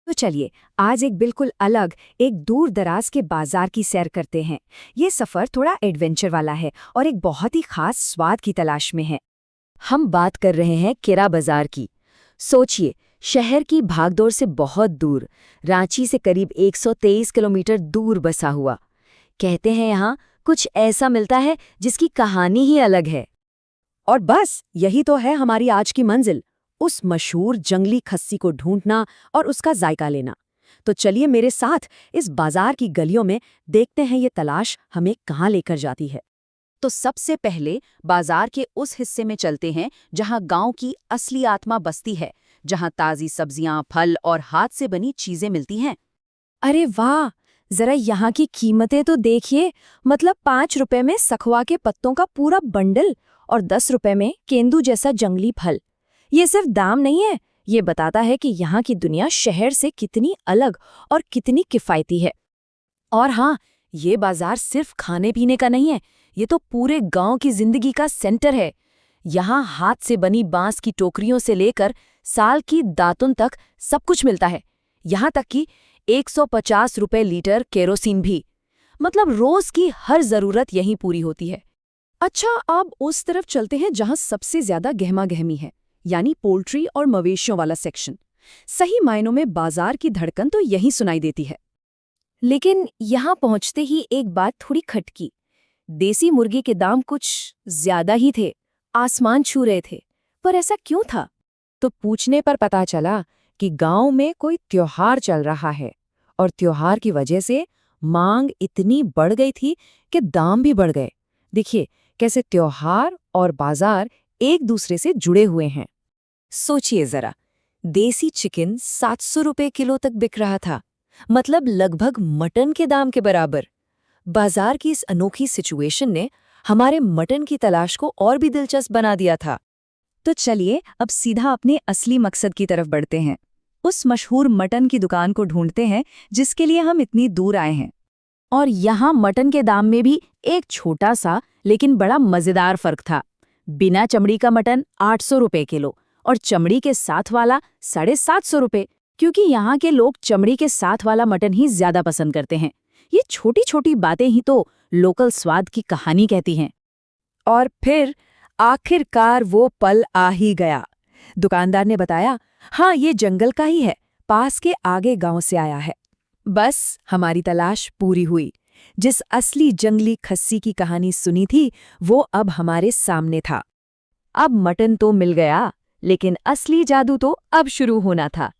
तो चलिए आज एक बिल्कुल अलग, एक दूर दराज के बाजार की सैर करते हैं। ये सफर थोड़ा एडवेंचर वाला है और एक बहुत ही खास स्वाद की तलाश में है। हम बात कर रहे हैं केरा बाजार की। सोचिए, शहर की भागदौड़ से बहुत दूर, रांची से करीब 123 किलोमीटर दूर बसा हुआ। कहते हैं यहाँ कुछ ऐसा मिलता है जिसकी कहानी ही अलग है। और बस यही तो है हमारी आज की मंजिल, उस मशहूर जंगली खस्सी को ढूंढना और उसका जायका लेना। तो चलिए मेरे साथ इस बाजार की गलियों में देखते हैं ये तलाश हमें कहाँ लेकर जाती है। तो सबसे पहले बाजार के उस हिस्से में चलते हैं जहां गांव की असली आत्मा बसती है, जहां ताजी सब्जियां, फल और हाथ से बनी चीजें मिलती हैं। अरे वाह, जरा यहाँ की कीमतें तो देखिए। मतलब 5 रुपए में सखुआ के पत्तों का पूरा बंडल और 10 रुपए में केंदू जैसा जंगली फल। ये सिर्फ दाम नहीं है, ये बताता है कि यहाँ की दुनिया शहर से कितनी अलग और कितनी किफ़ायती है। और हाँ, ये बाजार सिर्फ खाने पीने का नहीं है, ये तो पूरे गांव की जिंदगी का सेंटर है। यहाँ हाथ से बनी बांस की टोकरियों से लेकर साल की दातुन तक सब कुछ मिलता है। यहाँ तक कि 150 रुपए लीटर केरोसिन भी। मतलब रोज की हर जरूरत यहीं पूरी होती है। अच्छा, अब उस तरफ चलते हैं जहाँ सबसे ज्यादा गहमा-गहमी है, यानी पोल्ट्री और मवेशियों वाला सेक्शन। सही मायनों में बाजार की धड़कन तो यहीं सुनाई देती है। लेकिन यहाँ पहुँचते ही एक बात थोड़ी खटकी। देसी मुर्गी के दाम कुछ ज्यादा ही थे, आसमान छू रहे थे। पर ऐसा क्यों था? तो पूछने पर पता चला कि गांव में कोई त्योहार चल रहा है और त्योहार की वजह से मांग इतनी बढ़ गई थी कि दाम भी बढ़ गए। देखिए कैसे त्योहार और बाजार एक दूसरे से जुड़े हुए हैं। सोचिए जरा, देसी चिकन 700 रुपए किलो तक बिक रहा था, मतलब लगभग मटन के दाम के बराबर। बाजार की इस अनोखी सिचुएशन ने हमारे मटन की तलाश को और भी दिलचस्प बना दिया था। तो चलिए अब सीधा अपने असली मकसद की तरफ बढ़ते हैं। उस मशहूर मटन की दुकान को ढूंढते हैं जिसके लिए हम इतनी दूर आए हैं। और यहाँ मटन के दाम में भी एक छोटा सा लेकिन बड़ा मजेदार फर्क था। बिना चमड़ी का मटन 800 रुपए किलो और चमड़ी के साथ वाला 750 रुपए, क्योंकि यहाँ के लोग चमड़ी के साथ वाला मटन ही ज्यादा पसंद करते हैं। ये छोटी छोटी बातें ही तो लोकल स्वाद की कहानी कहती हैं। और फिर आखिरकार वो पल आ ही गया। दुकानदार ने बताया, हाँ ये जंगल का ही है, पास के आगे गांव से आया है। बस हमारी तलाश पूरी हुई। जिस असली जंगली खस्सी की कहानी सुनी थी वो अब हमारे सामने था। अब मटन तो मिल गया, लेकिन असली जादू तो अब शुरू होना था।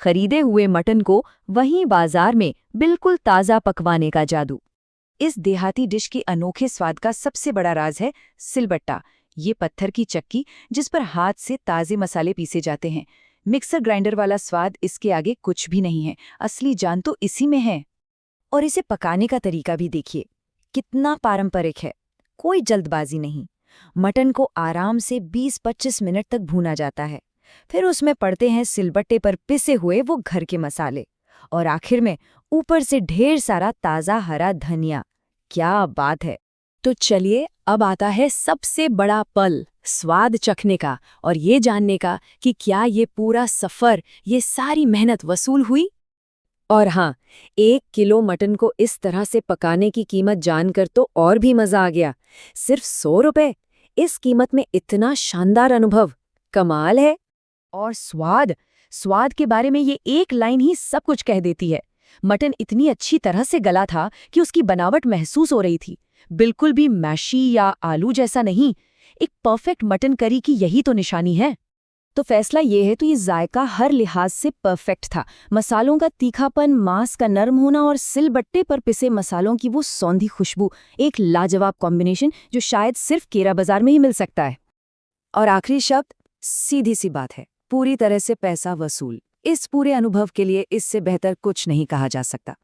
खरीदे हुए मटन को वहीं बाजार में बिल्कुल ताज़ा पकवाने का जादू। इस देहाती डिश के अनोखे स्वाद का सबसे बड़ा राज है सिलबट्टा। ये पत्थर की चक्की जिस पर हाथ से ताज़े मसाले पीसे जाते हैं। मिक्सर ग्राइंडर वाला स्वाद इसके आगे कुछ भी नहीं है। असली जान तो इसी में है। और इसे पकाने का तरीका भी देखिए, कितना पारंपरिक है। कोई जल्दबाजी नहीं। मटन को आराम से 20-25 मिनट तक भूना जाता है। फिर उसमें पड़ते हैं सिलबट्टे पर पिसे हुए वो घर के मसाले, और आखिर में ऊपर से ढेर सारा ताज़ा हरा धनिया। क्या बात है। तो चलिए अब आता है सबसे बड़ा पल, स्वाद चखने का और ये जानने का कि क्या ये पूरा सफ़र, ये सारी मेहनत वसूल हुई। और हाँ, 1 किलो मटन को इस तरह से पकाने की कीमत जानकर तो और भी मज़ा आ गया। सिर्फ 100 रुपए, इस कीमत में इतना शानदार अनुभव, कमाल है। और स्वाद के बारे में ये एक लाइन ही सब कुछ कह देती है। मटन इतनी अच्छी तरह से गला था कि उसकी बनावट महसूस हो रही थी। बिल्कुल भी मैशी या आलू जैसा नहीं। एक परफेक्ट मटन करी की यही तो निशानी है। तो फैसला ये है तो ये जायका हर लिहाज से परफेक्ट था। मसालों का तीखापन, मांस का नरम होना और सिलबट्टे पर पिसे मसालों की वो सौंधी खुशबू, एक लाजवाब कॉम्बिनेशन जो शायद सिर्फ केरा बाजार में ही मिल सकता है। और आखिरी शब्द सीधी सी बात है, पूरी तरह से पैसा वसूल। इस पूरे अनुभव के लिए इससे बेहतर कुछ नहीं कहा जा सकता।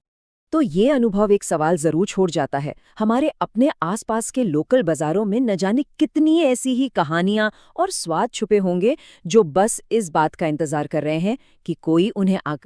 तो ये अनुभव एक सवाल जरूर छोड़ जाता है, हमारे अपने आसपास के लोकल बाजारों में न जाने कितनी ऐसी ही कहानियां और स्वाद छुपे होंगे जो बस इस बात का इंतजार कर रहे हैं कि कोई उन्हें